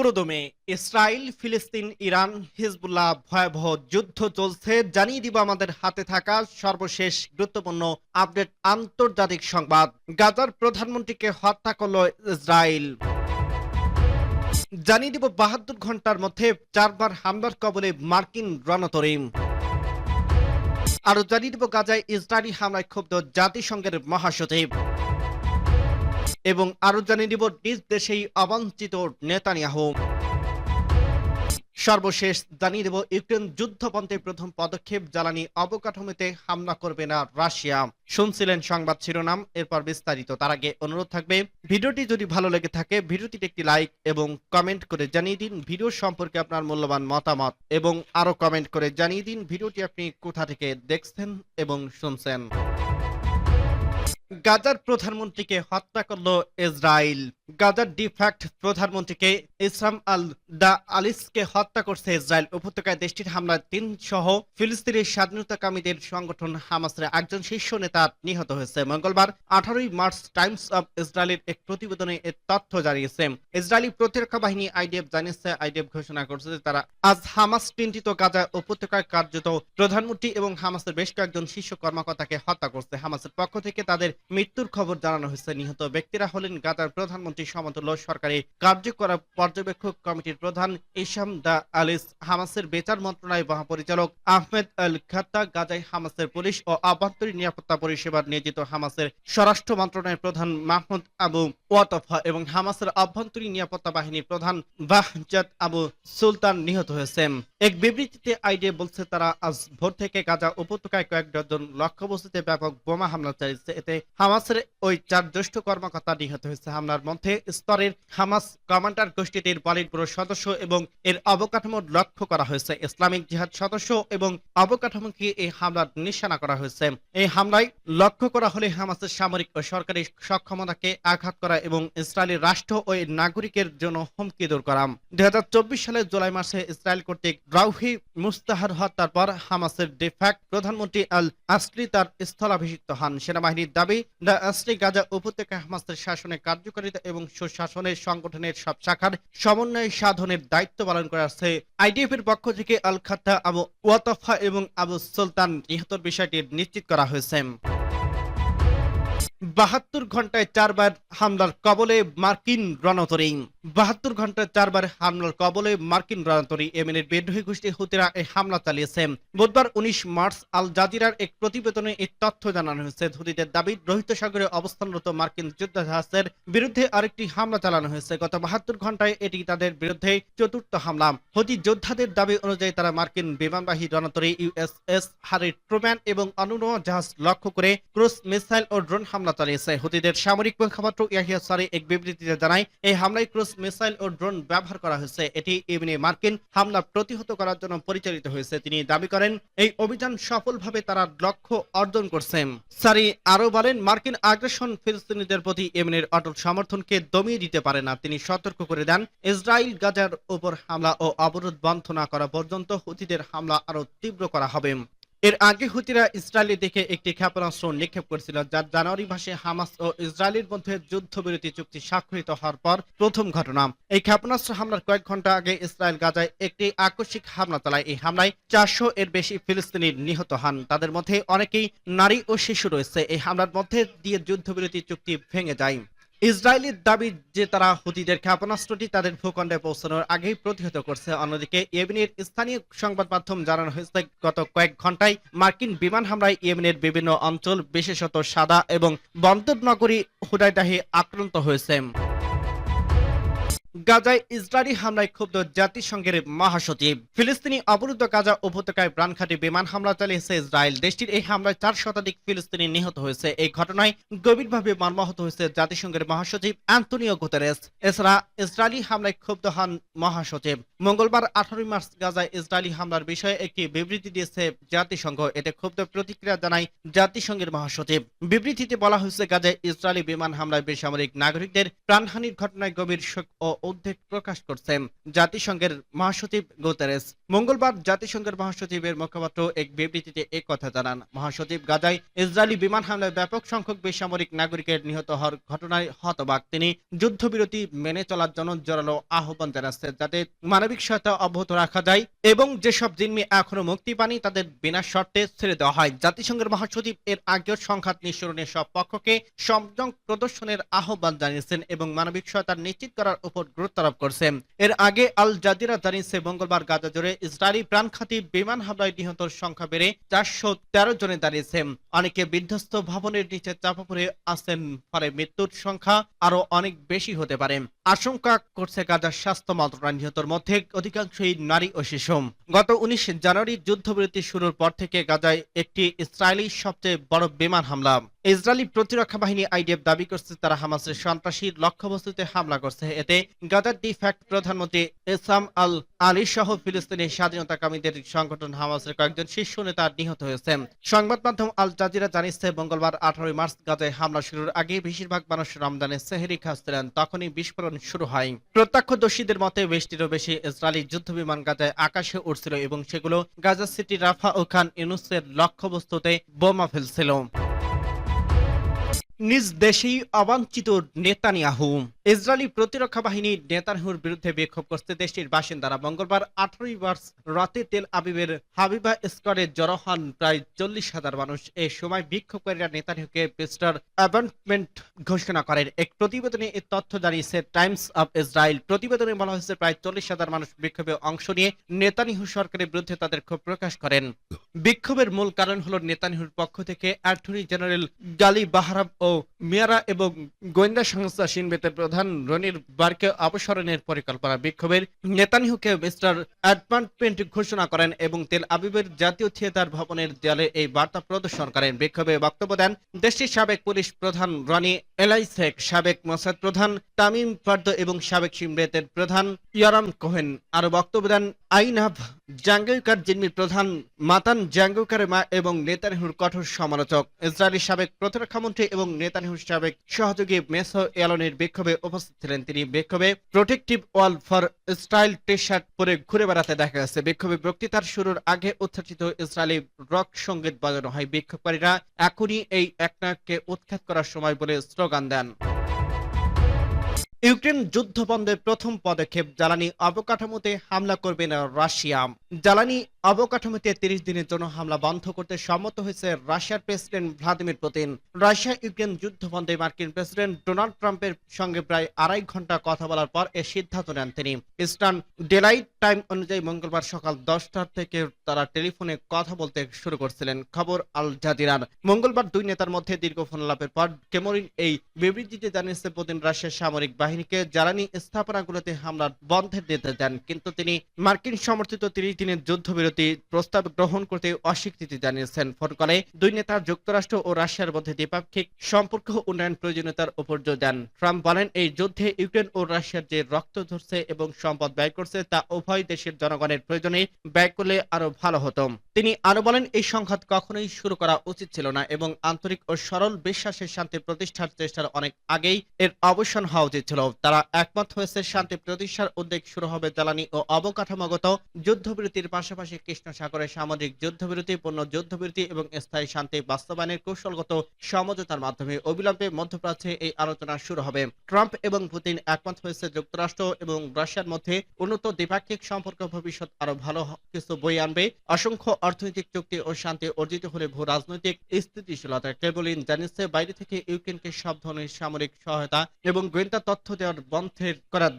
পুরোদমে ইসরায়েল, ফিলিস্তিন, Iran, Hezbollah ভয়াবহ যুদ্ধ চলছে। জানিয়ে দিব আমাদের হাতে থাকা সর্বশেষ গুরুত্বপূর্ণ আপডেট আন্তর্জাতিক সংবাদ। গাজার প্রধানমন্ত্রীকে হত্যা করল ইসরায়েল। জানিয়ে দিব ৭২ ঘন্টার মধ্যে ৪বার হামলার কবলে মার্কিন রণতরী। আরো জানিয়ে দিব গাজায় ইসরায়েলি হামলায় ক্ষুব্ধ জাতিসংঘের মহাসচিব। এবং আরো জানিয়ে দিব নিজ দেশেই অবাঞ্ছিত নেতানিয়াহু। সর্বশেষ জানিয়ে দেব ইউক্রেন যুদ্ধপন্থে প্রথম পদক্ষেপ, জ্বালানি অবকাঠামোতে হামলা করবে না রাশিয়া। শুনছিলেন সংবাদ শিরোনাম, এরপর বিস্তারিত। তার আগে অনুরোধ থাকবে, ভিডিওটি যদি ভালো লেগে থাকে ভিডিওটিতে একটি লাইক এবং কমেন্ট করে জানিয়ে দিন ভিডিও সম্পর্কে আপনার মূল্যবান মতামত, এবং আরো কমেন্ট করে জানিয়ে দিন ভিডিওটি আপনি কোথা থেকে দেখছেন এবং শুনছেন। গাজার প্রধানমন্ত্রীকে হত্যা করল ইসরায়েল। গাজার ডিফ্যাক্ট প্রধানমন্ত্রীকে ইসরাম আল দা আলিসকে হত্যা করছে ইসরায়েল। উপত্যকায় দেশটির হামলায় ৩ সহ ফিলিস্তিনের স্বাধীনতাকামীদের সংগঠন হামাসের একজন শীর্ষ নেতা নিহত হয়েছে। মঙ্গলবার ১৮ মার্চ টাইমস অব ইসরায়েলের এক প্রতিবেদনে এ তথ্য জানিয়েছে। ইসরায়েলি প্রতিরক্ষা বাহিনী আইডিএফ জানিয়েছে, আইডিএফ ঘোষণা করছে যে তারা আজ হামাস চিন্তিত গাজা উপত্যকায় কার্যত প্রধানমন্ত্রী এবং হামাসের বেশ কয়েকজন শীর্ষ কর্মকর্তাকে হত্যা করছে। হামাসের পক্ষ থেকে তাদের মৃত্যুর খবর জানানো হয়েছে। নিহত ব্যক্তিরা হলেন গাজার প্রধানমন্ত্রী সমতুল্য সরকারি কার্যকর পর্যবেক্ষক কমিটির প্রধান ইসাম দা আলিস, হামাসের বিচার মন্ত্রণালয় মহাপরিচালক আহমেদ আল খাত্তা, গাজায় হামাসের পুলিশ ও আভ্যন্তরীণ নিরাপত্তা পরিষেবার নিয়োজিত হামাসের স্বরাষ্ট্র মন্ত্রণালয়ের প্রধান মাহমুদ আবু ওয়াতফা এবং হামাসের আভ্যন্তরীণ নিরাপত্তা বাহিনীর প্রধান বাহজাত আবু সুলতান নিহত হয়েছেন। এক বিবৃতিতে আইডিএফ বলছে তারা আজ ভোর থেকে গাজা উপত্যকায় কয়েক ডজন লক্ষ্যবস্তুতে ব্যাপক বোমা হামলা চালিয়েছে। এতে হামাসের ওই ৪ জ্যেষ্ঠ কর্মকর্তা নিহত হয়েছে। হামলার মধ্যে স্তরের হামাস কমান্ডার গোষ্ঠীটির পলিটব্যুরো সদস্য এবং এর অবকাঠামো লক্ষ্য করা হয়েছে। ইসলামিক জিহাদ সদস্য এবং অবকাঠামোকে এই হামলার নিশানা করা হয়েছে। এই হামলায় লক্ষ্য করা হলে হামাসের সামরিক ও সরকারি সক্ষমতাকে আঘাত করা এবং ইসরায়েলের রাষ্ট্র ও এর নাগরিকের জন্য হুমকি দূর করা। ২০২৪ সালের জুলাই মাসে ইসরায়েল কর্তৃক রাউহি মুস্তাহার হত্যার পর হামাসের ডিফ্যাক্ট প্রধানমন্ত্রী আল আসলি তার স্থলাভিষিক্ত হন। সেনাবাহিনীর দাবি, দা আসলি গাজা উপত্যকায় হামাসের শাসনের কার্যকারিতা এবং সুশাসনের সংগঠনের সব শাখার সমন্বয় সাধনের দায়িত্ব পালন করেছে। আইডিএফ এর পক্ষ থেকে আল খাত্তা, আবু ওয়াতফা এবং আবু সুলতান নিহতর বিষয়টি নিশ্চিত করা হয়েছে। ৭২ ঘন্টায় ৪বার হামলার কবলে মার্কিন রণতরী। ৭২ ঘন্টায় ৪বার হামলার কবলে মার্কিন রণতরী। ইয়েমেনের বিদ্রোহী গোষ্ঠী হুতিরা এই হামলা চালিয়েছে। বুধবার ১৯ মার্চ আল জাজিরার এক প্রতিবেদনে এই তথ্য জানানো হয়েছে। হুতিদের দাবি, লোহিত সাগরে অবস্থানরত মার্কিন যুদ্ধজাহাজের বিরুদ্ধে আরেকটি হামলা চালানো হয়েছে। গত ৭২ ঘন্টায় এটি তাদের বিরুদ্ধে চতুর্থ হামলা। হুতি যোদ্ধাদের দাবি অনুযায়ী তারা মার্কিন বিমানবাহী রণতরী ইউএসএস হ্যারি ট্রুম্যান এবং অন্যান্য জাহাজ লক্ষ্য করে ক্রুজ মিসাইল ও ড্রোন হামলা চালিয়েছে। হুতিদের সামরিক মুখপাত্র ইয়াহিয়া সারি এক বিবৃতিতে জানায়, এই হামলায় ক্রুজ মিসাইল ও ড্রোন ব্যবহার করা হয়েছে। এটি ইয়েমেনে মার্কিন হামলা প্রতিহত করার জন্য পরিচালিত হয়েছে। তিনি দাবি করেন, এই অভিযান সফলভাবে তারা লক্ষ্য অর্জন করছে। সারি আরো বলেন, মার্কিন আগ্রাসন ফিলিস্তিনিদের প্রতি ইয়েমেনের অটল সমর্থনকে দমিয়ে দিতে পারে না। তিনি সতর্ক করে দেন, ইসরায়েল গাজার উপর হামলা ও অবরোধ বন্ধ না করা পর্যন্ত হুতিদের হামলা আরো তীব্র করা হবে। এর আগে হুতিরা ইসরায়েলের দিকে একটি ক্ষেপণাস্ত্র নিক্ষেপ করেছিল, যা জানুয়ারি মাসে হামাস ও ইসরায়েলের মধ্যে যুদ্ধবিরতি চুক্তি স্বাক্ষরিত হওয়ার পর প্রথম ঘটনা। এই ক্ষেপণাস্ত্র হামলার কয়েক ঘন্টা আগে ইসরায়েল গাজায় একটি আকস্মিক হামলা চালায়। এই হামলায় ৪০০ এর বেশি ফিলিস্তিনি নিহত হন। তাদের মধ্যে অনেকেই নারী ও শিশু রয়েছে। এই হামলার মধ্যে দিয়ে যুদ্ধবিরতি চুক্তি ভেঙে যায়। ইসরায়েলের দাবি যে তারা হুতিদের ক্ষেপণাস্ত্রটি তাদের ভূখণ্ডে পৌঁছানোর আগেই প্রতিহত করছে। অন্যদিকে ইয়েমেনের স্থানীয় সংবাদ মাধ্যম জানানো হয়েছে, গত কয়েক ঘন্টায় মার্কিন বিমান হামলায় ইয়েমেনের বিভিন্ন অঞ্চল, বিশেষত সাদা এবং বন্দর নগরী হুদাইদাহে আক্রান্ত হয়েছে। গাজায় ইসরায়েলি হামলায় ক্ষুব্ধ জাতিসংঘের মহাসচিব। ফিলিস্তিনি অবরুদ্ধ গাজা উপত্যকায় প্রাণঘাতী বিমান হামলা চালিয়েছে ইসরায়েল। দেশটির এই হামলায় ৪ শতাধিক ফিলিস্তিনি নিহত হয়েছে। এই ঘটনায় গভীরভাবে মর্মাহত হয়েছে জাতিসংঘের মহাসচিব অ্যান্তোনিও গুতেরেস। এছাড়া ইসরায়েলি হামলায় ক্ষুব্ধ হন মহাসচিব। মঙ্গলবার ১৮ মার্চ গাজায় ইসরায়েলি হামলার বিষয়ে একটি বিবৃতি দিয়েছে জাতিসংঘ। এতে ক্ষুব্ধ প্রতিক্রিয়া জানায় জাতিসংঘের মহাসচিব। বিবৃতিতে বলা হয়েছে, গাজায় ইসরায়েলি বিমান হামলায় বেসামরিক নাগরিকদের প্রাণহানির ঘটনায় গভীর শোক ও উদ্বেগ প্রকাশ করছে জাতিসংঘের মহাসচিব গুতেরেস। মঙ্গলবার জাতিসংঘের মহাসচিবের মুখপাত্র এক বিবৃতিতে কথা জানান। মহাসচিব গাজায় ইসরায়েলি বিমান হামলায় ব্যাপক সংখ্যক বেসামরিক নাগরিকের নিহত হওয়ার ঘটনায় হতবাক। তিনি যুদ্ধবিরতি মেনে চলার জন্য জোরালো আহ্বান জানাচ্ছেন, যাতে মানবিক সহায়তা অব্যাহত রাখা যায় এবং যেসব জিম্মি এখনো মুক্তি পানি তাদের বিনা শর্তে ছেড়ে দেওয়া হয়। জাতিসংঘের মহাসচিব এর আগেও সংঘাত নিঃসরণে সব পক্ষকে সংযম প্রদর্শনের আহ্বান জানিয়েছেন এবং মানবিক সহায়তা নিশ্চিত করার উপর গুরুত্ব আরোপ করেছেন। এর আগে আল জাজিরা জানিয়েছে, মঙ্গলবার গাজা জুড়ে ইসরায়েলি প্রাণঘাতী বিমান হামলায় নিহতের সংখ্যা বেড়ে 413 জনে দাঁড়িয়েছে। অনেকে বিধ্বস্ত ভবনের নিচে চাপা পড়ে আছেন, ফলে মৃত্যুর সংখ্যা আরো অনেক বেশি হতে পারে। আশঙ্কা করছে গাজার স্বাস্থ্য মন্ত্রণালয় নিহতের মধ্যে অধিকাংশই নারী ও শিশু। গত 19 জানুয়ারি যুদ্ধবিরতি শুরুর পর থেকে গাজায় একটি ইসরায়েলি সবচেয়ে বড় বিমান হামলা। ইসরায়েলি প্রতিরক্ষা বাহিনী আইডিএফ দাবি করছে তারা হামাসের সন্ত্রাসী লক্ষ্যবস্তুতে হামলা করছে। এতে গাজার ডিফ্যাক্ট প্রধানমন্ত্রী ইসাম আল আলী সহ ফিলিস্তিনি স্বাধীনতাকামীদের সংগঠন হামাসের কয়েকজন শীর্ষ নেতা নিহত হয়েছেন। সংবাদ মাধ্যম আল জাজিরা জানিয়েছে, মঙ্গলবার 18 মার্চ গাজায় হামলা শুরুর আগে বেশিরভাগ মানুষ রমজানের সেহরি খাচ্ছিলেন, তখনই বিস্ফোরণ শুরু হয়। প্রত্যক্ষদর্শীদের মতে 20টিরও বেশি ইসরায়েলি যুদ্ধবিমান গাজায় আকাশে উড়ছিল এবং সেগুলো গাজা সিটি, রাফা ও খান ইউনুসের লক্ষ্যবস্তুতে বোমা ফেলছিল। নিজ দেশেই অবাঞ্ছিত নেতানিয়াহু। ইসরায়েলি প্রতিরক্ষা বাহিনী নেতানিয়াহুর বিরুদ্ধে বিক্ষোভ করতে দেশটির বাসিন্দারা মঙ্গলবার 18 মার্চ রাতে তেল আবিবের হাবিবা স্কোয়ারে জড়ো হন প্রায় 40,000 মানুষ। এই সময় বিক্ষোভকারীরা নেতানিয়াহুকে মিস্টার অ্যাবান্ডমেন্ট ঘোষণা করেন। এক প্রতিবেদনে এই তথ্য জানিয়েছে টাইমস অব ইসরায়েল। প্রতিবেদনে বলা হয়েছে, প্রায় 40,000 মানুষ বিক্ষোভে অংশ নিয়ে নেতানিয়াহু সরকারের বিরুদ্ধে তাদের ক্ষোভ প্রকাশ করেন। বিক্ষোভের মূল কারণ হল নেতানিয়াহুর পক্ষ থেকে অ্যাটর্নি জেনারেল গালি বাহারাব ও মিয়ারা এবং গোয়েন্দা সংস্থা শিনবেতের প্রধান রনির বারকে অপসারণের পরিকল্পনা। বিক্ষোভের নেতানিয়াহুকে মিস্টার অ্যাডভান্সমেন্ট ঘোষণা করেন এবং তেল আবিবের জাতীয় থিয়েটার ভবনের দেয়ালে এই বার্তা প্রদর্শন করেন। বিক্ষোভে বক্তব্য দেন দেশটির সাবেক পুলিশ প্রধান রনি এলাইসেক, সাবেক মোসাদ প্রধান তামিম ফার্দ এবং সাবেক শিনবেতের প্রধান ইয়ারাম কোহেন। আরো বক্তব্য দেন আইনাভ জাঙ্গুকার, জিম্মির প্রধান মাতান জাঙ্গুকার মা এবং নেতানিয়াহুর কঠোর সমালোচক। ইসরায়েলের সাবেক প্রতিরক্ষামন্ত্রী এবং নেতানিয়াহুর সাবেক সহযোগী মেসো এলনের বিক্ষোভে উপস্থিত ছিলেন। তিনি বিক্ষোভে protective wall for Israel T shirt পরে ঘুরে বেড়াতে দেখা গেছে। বিক্ষোভে বক্তৃতার শুরুর আগে উচ্ছ্বসিত ইসরায়েলি রক সঙ্গীত বাজানো হয়। বিক্ষোভকারীরা এখনই এই একনায়ককে উৎখাত করার সময় বলে স্লোগান দেন। ইউক্রেন যুদ্ধ বন্ধের প্রথম পদক্ষেপ, জ্বালানি অবকাঠামোতে হামলা করবে না রাশিয়া। জ্বালানি অবকাঠামোতে 30 দিনের জন্য হামলা বন্ধ করতে সম্মত হয়েছে রাশিয়ার president Vladimir Putin. Russia Ukraine যুদ্ধ বন্ধে মার্কিন প্রেসিডেন্ট ডোনাল্ড ট্রাম্পের সঙ্গে প্রায় 2.5 ঘন্টা কথা বলার পর এ সিদ্ধান্ত নেন তিনি। ইস্টার্ন ডেলাইট টাইম অনুযায়ী মঙ্গলবার সকাল 10টা থেকে তারা টেলিফোনে কথা বলতে শুরু করছিলেন। খবর আল জাজিরার। মঙ্গলবার দুই নেতার মধ্যে দীর্ঘ ফোনালাপের পর ক্রেমলিন এই বিবৃতিতে জানিয়েছে, পুতিন রাশিয়ার সামরিক বাহিনীকে জ্বালানি স্থাপনাগুলোতে হামলা বন্ধের নির্দেশ দেন, কিন্তু তিনি মার্কিন সমর্থিত 30 দিনের যুদ্ধবিরতি প্রস্তাব গ্রহণ করতে অস্বীকৃতি জানিয়েছেন। ফোন কলে দুই নেতা যুক্তরাষ্ট্র ও রাশিয়ার মধ্যে দ্বিপাক্ষিক সম্পর্ক উন্নয়ন প্রয়োজনীয়তার উপর জোর দেন। ট্রাম্প বলেন, এই যুদ্ধে ইউক্রেন ও রাশিয়ার যে রক্ত ঝরছে এবং সম্পদ ব্যয় করছে তা উভয় দেশের জনগণের প্রয়োজনে ব্যয় করলে আরো ভালো হতো। তিনি আরো বলেন, এই সংঘাত কখনোই শুরু করা উচিত ছিল না এবং আন্তরিক ও সরল বিশ্বাসের শান্তি প্রতিষ্ঠার চেষ্টার অনেক আগেই এর অবসান হওয়া উচিত ছিল। তারা একমত হয়েছে শান্তি প্রতিষ্ঠার উদ্যোগ শুরু হবে জ্বালানি ও অবকাঠামোগত যুদ্ধবিরতির পাশাপাশি কৃষ্ণ সাগরে সামরিক যুদ্ধবিরতি, পূর্ণ যুদ্ধবিরতি এবং স্থায়ী শান্তি বাস্তবায়নের কৌশলগত সমঝোতার মাধ্যমে। অবিলম্বে মধ্যপ্রাচ্যে এই আলোচনা শুরু হবে। ট্রাম্প এবং পুতিন একমত হয়েছে যুক্তরাষ্ট্র এবং রাশিয়ার মধ্যে উন্নত দ্বিপাক্ষিক সম্পর্ক ভবিষ্যৎ আরো ভালো কিছু বই আনবে। অসংখ্য অর্থনৈতিক চুক্তি ও শান্তি অর্জিত হলে ভূ রাজনৈতিক স্থিতিশীলতা। ক্রেমলিন জানিয়েছে, বাইরে থেকে ইউক্রেনকে সব ধরনের সামরিক সহায়তা এবং গোয়েন্দা তথ্য দেওয়ার বন্ধের করার